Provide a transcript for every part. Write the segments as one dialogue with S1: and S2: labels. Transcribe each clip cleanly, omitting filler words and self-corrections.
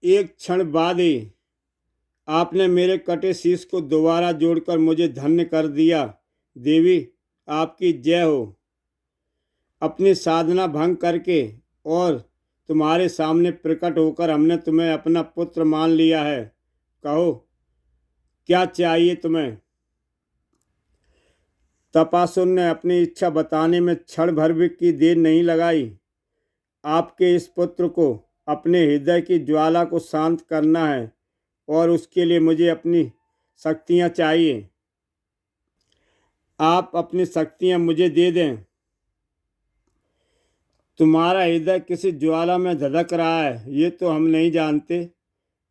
S1: एक क्षण बाद ही आपने मेरे कटे शीश को दोबारा जोड़कर मुझे धन्य कर दिया। देवी, आपकी जय हो। अपनी साधना भंग करके और तुम्हारे सामने प्रकट होकर हमने तुम्हें अपना पुत्र मान लिया है। कहो, क्या चाहिए तुम्हें? तपासुर ने अपनी इच्छा बताने में क्षण भर भी की देर नहीं लगाई। आपके इस पुत्र को अपने हृदय की ज्वाला को शांत करना है और उसके लिए मुझे अपनी शक्तियाँ चाहिए। आप अपनी शक्तियाँ मुझे दे दें। तुम्हारा हृदय किसी ज्वाला में धधक रहा है, ये तो हम नहीं जानते,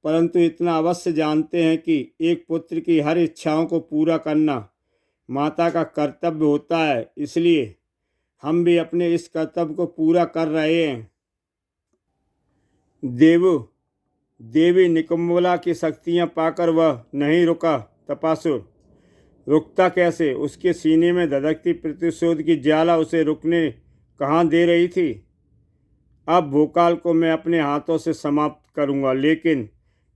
S1: परंतु इतना अवश्य जानते हैं कि एक पुत्र की हर इच्छाओं को पूरा करना माता का कर्तव्य होता है। इसलिए हम भी अपने इस कर्तव्य को पूरा कर रहे हैं। देवी निकुंभला की शक्तियाँ पाकर वह नहीं रुका। तपासुर रुकता कैसे? उसके सीने में धधकती प्रतिशोध की ज्वाला उसे रुकने कहाँ दे रही थी। अब भोकाल को मैं अपने हाथों से समाप्त करूँगा, लेकिन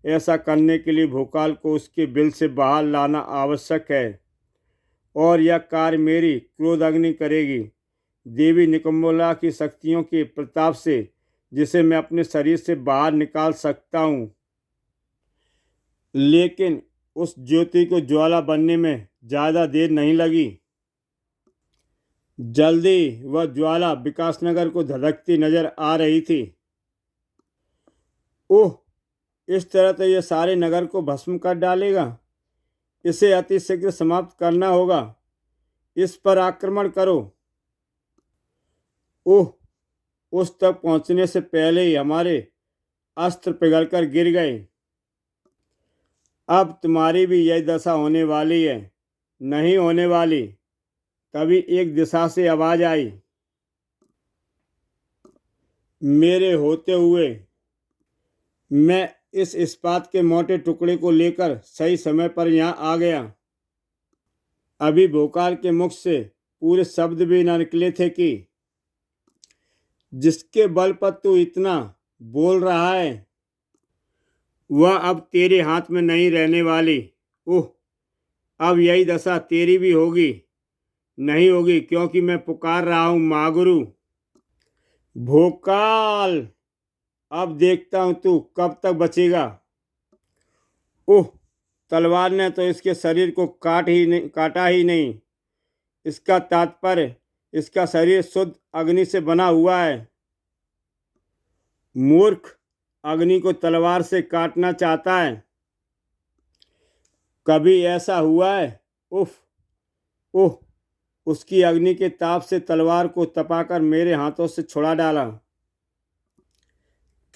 S1: ऐसा करने के लिए भोकाल को उसके बिल से बाहर लाना आवश्यक है और यह कार्य मेरी क्रोध अग्नि करेगी। देवी निकुंभला की शक्तियों के प्रताप से जिसे मैं अपने शरीर से बाहर निकाल सकता हूँ, लेकिन उस ज्योति को ज्वाला बनने में ज़्यादा देर नहीं लगी। जल्दी वह ज्वाला विकासनगर को धधकती नजर आ रही थी। ओह, इस तरह तो यह सारे नगर को भस्म कर डालेगा। इसे अतिशीघ्र समाप्त करना होगा। इस पर आक्रमण करो। ओह, उस तक पहुंचने से पहले ही हमारे अस्त्र पिघलकर गिर गए। अब तुम्हारी भी यही दशा होने वाली है। नहीं होने वाली। तभी एक दिशा से आवाज आई, मेरे होते हुए मैं इस इस्पात के मोटे टुकड़े को लेकर सही समय पर यहाँ आ गया। अभी भोकाल के मुख से पूरे शब्द भी न निकले थे कि जिसके बल पर तू इतना बोल रहा है वह अब तेरे हाथ में नहीं रहने वाली। ओह, अब यही दशा तेरी भी होगी। नहीं होगी, क्योंकि मैं पुकार रहा हूँ महागुरु। भोकाल, अब देखता हूँ तू कब तक बचेगा। ओह, तलवार ने तो इसके शरीर को काटा ही नहीं। इसका तात्पर्य इसका शरीर शुद्ध अग्नि से बना हुआ है। मूर्ख, अग्नि को तलवार से काटना चाहता है। कभी ऐसा हुआ है? उफ, ओह, उसकी अग्नि के ताप से तलवार को तपाकर मेरे हाथों से छुड़ा डाला।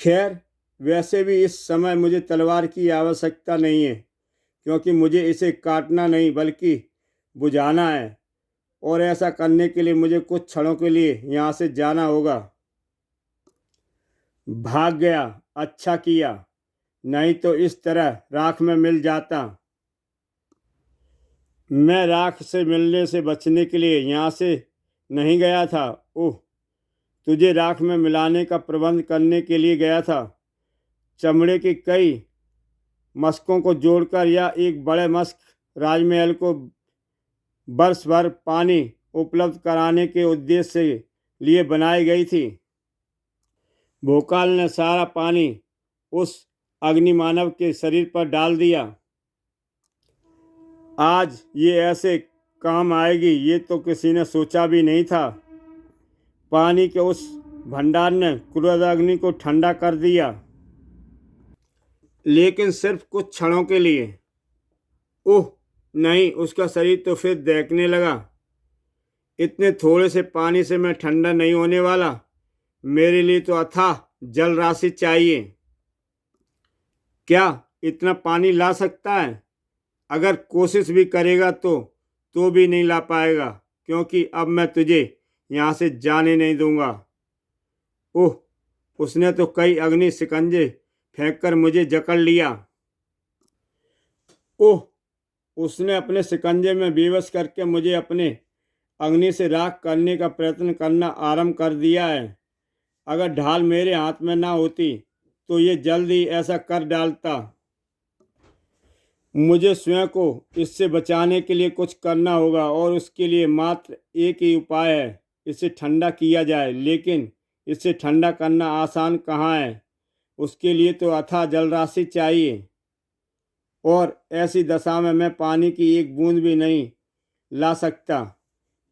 S1: खैर, वैसे भी इस समय मुझे तलवार की आवश्यकता नहीं है, क्योंकि मुझे इसे काटना नहीं बल्कि बुझाना है, और ऐसा करने के लिए मुझे कुछ क्षणों के लिए यहाँ से जाना होगा। भाग गया, अच्छा किया, नहीं तो इस तरह राख में मिल जाता। मैं राख से मिलने से बचने के लिए यहाँ से नहीं गया था। ओह, तुझे राख में मिलाने का प्रबंध करने के लिए गया था। चमड़े के कई मस्कों को जोड़कर या एक बड़े मस्क राजमहल को वर्ष भर पानी उपलब्ध कराने के उद्देश्य से लिए बनाई गई थी। भोकाल ने सारा पानी उस अग्निमानव के शरीर पर डाल दिया। आज ये ऐसे काम आएगी ये तो किसी ने सोचा भी नहीं था। पानी के उस भंडार ने क्रोध अग्नि को ठंडा कर दिया, लेकिन सिर्फ कुछ क्षणों के लिए। ओह नहीं, उसका शरीर तो फिर दहकने लगा। इतने थोड़े से पानी से मैं ठंडा नहीं होने वाला। मेरे लिए तो अथाह जल राशि चाहिए। क्या इतना पानी ला सकता है? अगर कोशिश भी करेगा तो भी नहीं ला पाएगा, क्योंकि अब मैं तुझे यहाँ से जाने नहीं दूंगा। ओह, उसने तो कई अग्नि शिकंजे फेंककर मुझे जकड़ लिया। ओह, उसने अपने शिकंजे में बेबस करके मुझे अपने अग्नि से राख करने का प्रयत्न करना आरंभ कर दिया है। अगर ढाल मेरे हाथ में ना होती तो ये जल्द ही ऐसा कर डालता। मुझे स्वयं को इससे बचाने के लिए कुछ करना होगा और उसके लिए मात्र एक ही उपाय है, इसे ठंडा किया जाए। लेकिन इसे ठंडा करना आसान कहाँ है? उसके लिए तो अथाह जलराशि चाहिए और ऐसी दशा में मैं पानी की एक बूंद भी नहीं ला सकता।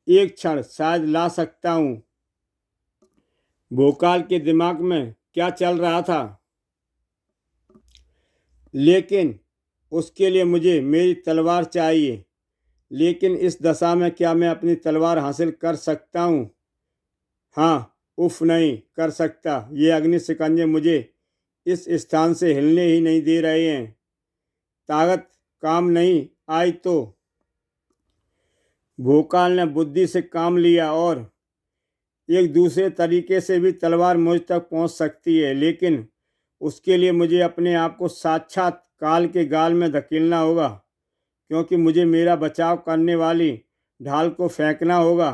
S1: एक क्षण शायद ला सकता हूँ। भोकाल के दिमाग में क्या चल रहा था? लेकिन उसके लिए मुझे मेरी तलवार चाहिए। लेकिन इस दशा में क्या मैं अपनी तलवार हासिल कर सकता हूँ? हाँ, उफ नहीं कर सकता। ये अग्नि शिकंजे मुझे इस स्थान से हिलने ही नहीं दे रहे हैं। ताकत काम नहीं आई तो। भोकाल ने बुद्धि से काम लिया और एक दूसरे तरीके से भी तलवार मुझ तक पहुंच सकती है, लेकिन उसके लिए मुझे अपने आप को साक्षात काल के गाल में धकेलना होगा, क्योंकि मुझे मेरा बचाव करने वाली ढाल को फेंकना होगा।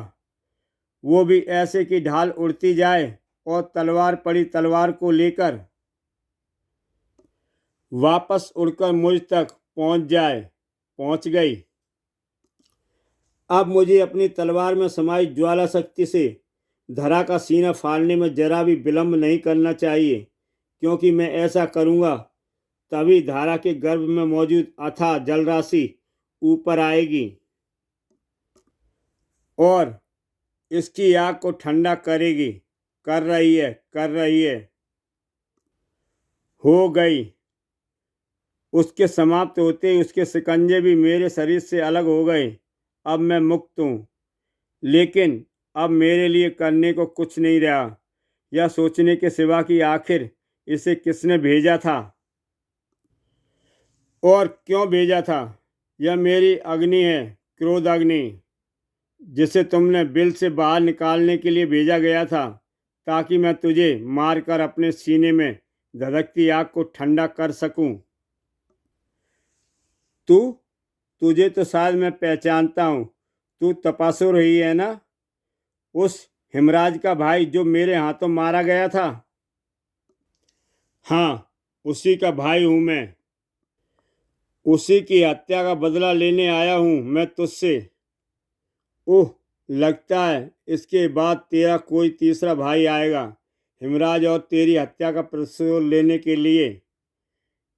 S1: वो भी ऐसे कि ढाल उड़ती जाए और तलवार पड़ी तलवार को लेकर वापस उड़कर मुझ तक पहुंच जाए। पहुंच गई। अब मुझे अपनी तलवार में समाई ज्वाला शक्ति से धरा का सीना फाड़ने में जरा भी विलंब नहीं करना चाहिए, क्योंकि मैं ऐसा करूंगा तभी धारा के गर्भ में मौजूद अथाह जलराशि ऊपर आएगी और इसकी आग को ठंडा करेगी। कर रही है, कर रही है। हो गई। उसके समाप्त होते ही उसके शिकंजे भी मेरे शरीर से अलग हो गए। अब मैं मुक्त हूँ। लेकिन अब मेरे लिए करने को कुछ नहीं रहा, यह सोचने के सिवा कि आखिर इसे किसने भेजा था और क्यों भेजा था। यह मेरी अग्नि है, क्रोध अग्नि, जिसे तुमने बिल से बाहर निकालने के लिए भेजा गया था, ताकि मैं तुझे मारकर अपने सीने में धधकती आग को ठंडा कर सकूं। तुझे तो शायद मैं पहचानता हूँ। तू तपासुर ही है ना? उस हिमराज का भाई जो मेरे हाथों मारा गया था। हाँ, उसी का भाई हूँ मैं। उसी की हत्या का बदला लेने आया हूँ मैं तुझसे। ओह, लगता है इसके बाद तेरा कोई तीसरा भाई आएगा हिमराज और तेरी हत्या का प्रतिशोध लेने के लिए।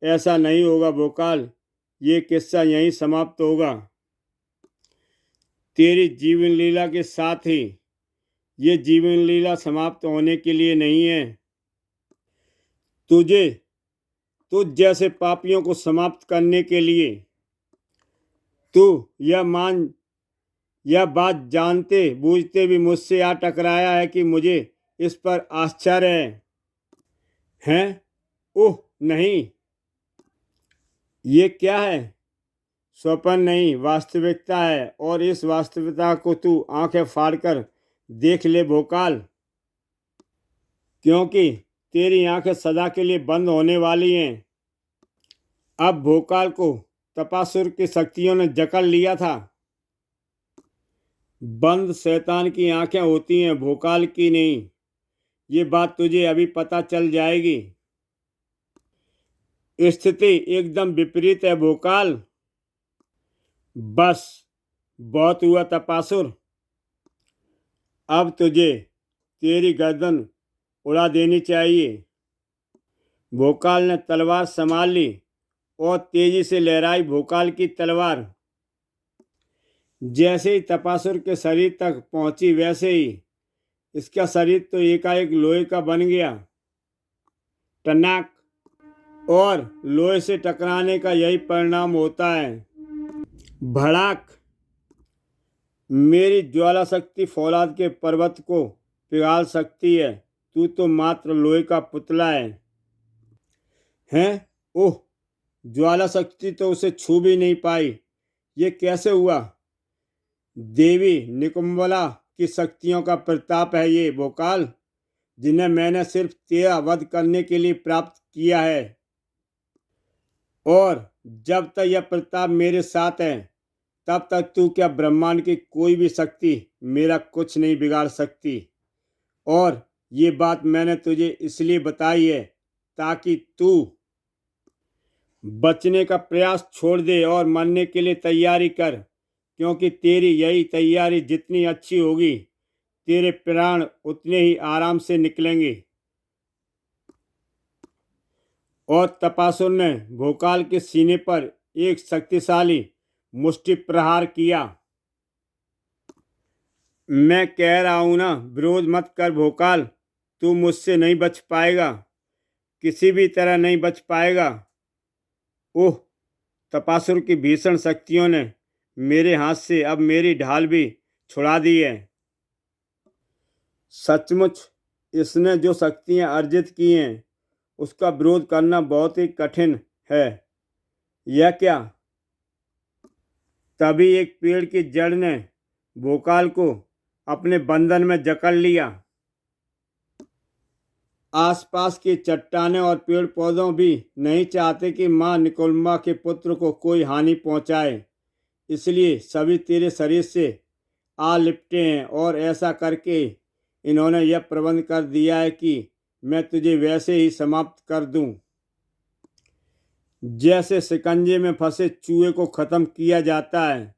S1: ऐसा नहीं होगा भोकाल, ये किस्सा यहीं समाप्त होगा। तेरी जीवन लीला के साथ ही। ये जीवन लीला समाप्त होने के लिए नहीं है। तुझ जैसे पापियों को समाप्त करने के लिए। तू यह बात जानते बूझते भी मुझसे आ टकराया है कि मुझे इस पर आश्चर्य है। हैं? ओह नहीं, ये क्या है? स्वप्न नहीं, वास्तविकता है। और इस वास्तविकता को तू आंखें फाड़कर देख ले भोकाल, क्योंकि तेरी आंखें सदा के लिए बंद होने वाली हैं। अब भोकाल को तपासुर की शक्तियों ने जकड़ लिया था। बंद शैतान की आंखें होती हैं, भोकाल की नहीं। ये बात तुझे अभी पता चल जाएगी। स्थिति एकदम विपरीत है भोकाल। बस, बहुत हुआ तपासुर। अब तुझे तेरी गर्दन उड़ा देनी चाहिए। भोकाल ने तलवार संभाल ली और तेजी से लहराई भोकाल की तलवार। जैसे ही तपासुर के शरीर तक पहुंची, वैसे ही इसका शरीर तो एकाएक लोहे का बन गया। टनाक। और लोहे से टकराने का यही परिणाम होता है। भड़ाक। मेरी ज्वाला शक्ति फौलाद के पर्वत को पिघाल सकती है, तू तो मात्र लोहे का पुतला है। हैं? ओह, ज्वाला शक्ति तो उसे छू भी नहीं पाई। ये कैसे हुआ? देवी निकुंभला की शक्तियों का प्रताप है ये भोकाल, जिन्हें मैंने सिर्फ तेरा वध करने के लिए प्राप्त किया है। और जब तक यह प्रताप मेरे साथ है, तब तक तू क्या ब्रह्मांड की कोई भी शक्ति मेरा कुछ नहीं बिगाड़ सकती। और ये बात मैंने तुझे इसलिए बताई है ताकि तू बचने का प्रयास छोड़ दे और मरने के लिए तैयारी कर, क्योंकि तेरी यही तैयारी जितनी अच्छी होगी तेरे प्राण उतने ही आराम से निकलेंगे। और तपासुर ने भोकाल के सीने पर एक शक्तिशाली मुष्टि प्रहार किया। मैं कह रहा हूं ना, विरोध मत कर भोकाल, तू मुझसे नहीं बच पाएगा, किसी भी तरह नहीं बच पाएगा। ओह, तपासुर की भीषण शक्तियों ने मेरे हाथ से अब मेरी ढाल भी छुड़ा दी है। सचमुच इसने जो शक्तियां अर्जित की हैं उसका विरोध करना बहुत ही कठिन है। यह क्या? तभी एक पेड़ की जड़ ने भोकाल को अपने बंधन में जकड़ लिया। आसपास की चट्टानें और पेड़ पौधों भी नहीं चाहते कि मां निकुम्बा के पुत्र को कोई हानि पहुंचाए, इसलिए सभी तेरे शरीर से आ लिपटे हैं और ऐसा करके इन्होंने यह प्रबंध कर दिया है कि मैं तुझे वैसे ही समाप्त कर दूं, जैसे शिकंजे में फंसे चूहे को खत्म किया जाता है।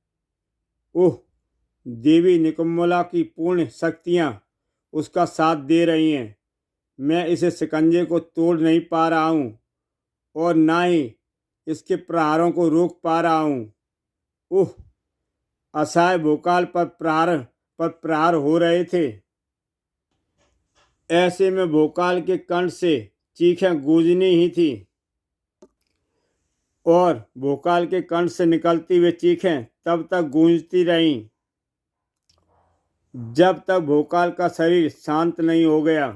S1: ओह, देवी निकुम्बला की पूर्ण शक्तियां उसका साथ दे रही हैं। मैं इसे शिकंजे को तोड़ नहीं पा रहा हूँ और ना ही इसके प्रहारों को रोक पा रहा हूँ। ओह, असहाय भोकाल पर प्रहार हो रहे थे। ऐसे में भोकाल के कंठ से चीखें गूंजनी ही थी और भोकाल के कंठ से निकलती हुई चीखें तब तक गूंजती रहीं जब तक भोकाल का शरीर शांत नहीं हो गया।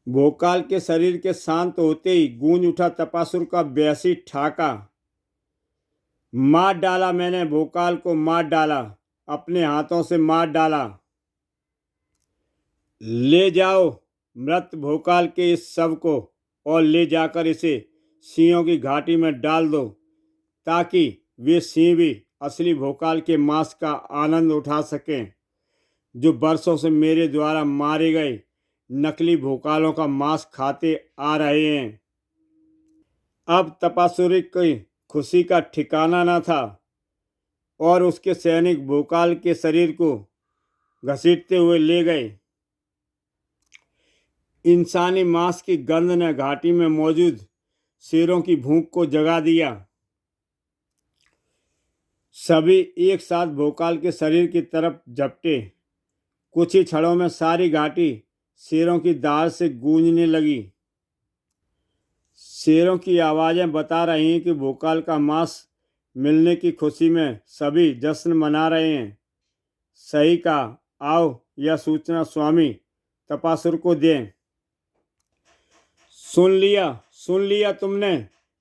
S1: भोकाल के शरीर के शांत होते ही गूंज उठा तपासुर का ब्यासी ठाका। मार डाला मैंने भोकाल को, मार डाला, अपने हाथों से मार डाला। ले जाओ मृत भोकाल के इस शव को और ले जाकर इसे सिंहों की घाटी में डाल दो, ताकि वे सिंह भी असली भोकाल के मांस का आनंद उठा सकें, जो वर्षों से मेरे द्वारा मारे गए नकली भोकालों का मांस खाते आ रहे हैं। अब तपासुर की खुशी का ठिकाना न था और उसके सैनिक भोकाल के शरीर को घसीटते हुए ले गए। इंसानी मांस की गंध ने घाटी में मौजूद शेरों की भूख को जगा दिया। सभी एक साथ भोकाल के शरीर की तरफ झपटे। कुछ ही क्षणों में सारी घाटी शेरों की दाढ़ से गूंजने लगी। शेरों की आवाज़ें बता रही हैं कि भोकाल का मांस मिलने की खुशी में सभी जश्न मना रहे हैं। सही कहा, आओ यह सूचना स्वामी तपासुर को दें। सुन लिया तुमने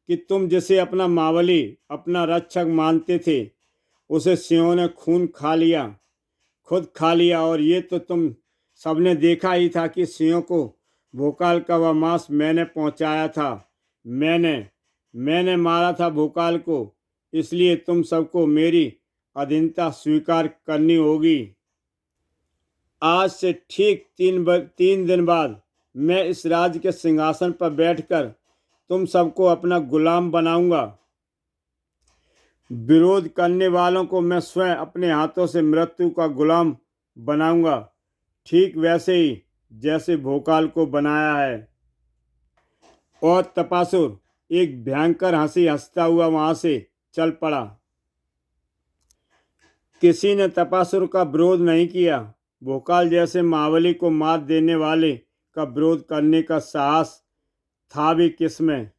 S1: कि तुम जिसे अपना मावली, अपना रक्षक मानते थे, उसे सिंहों ने खुद खा लिया। और ये तो तुम सबने देखा ही था कि सिंहों को भोकाल का वह मांस मैंने पहुंचाया था। मैंने मारा था भोकाल को, इसलिए तुम सबको मेरी अधीनता स्वीकार करनी होगी। आज से ठीक 3 दिन बाद मैं इस राज्य के सिंहासन पर बैठकर तुम सबको अपना गुलाम बनाऊंगा। विरोध करने वालों को मैं स्वयं अपने हाथों से मृत्यु का गुलाम बनाऊंगा, ठीक वैसे ही जैसे भोकाल को बनाया है। और तपासुर एक भयंकर हंसी हंसता हुआ वहां से चल पड़ा। किसी ने तपासुर का विरोध नहीं किया। भोकाल जैसे महाबली को मात देने वाले का विरोध करने का साहस था भी किसमें।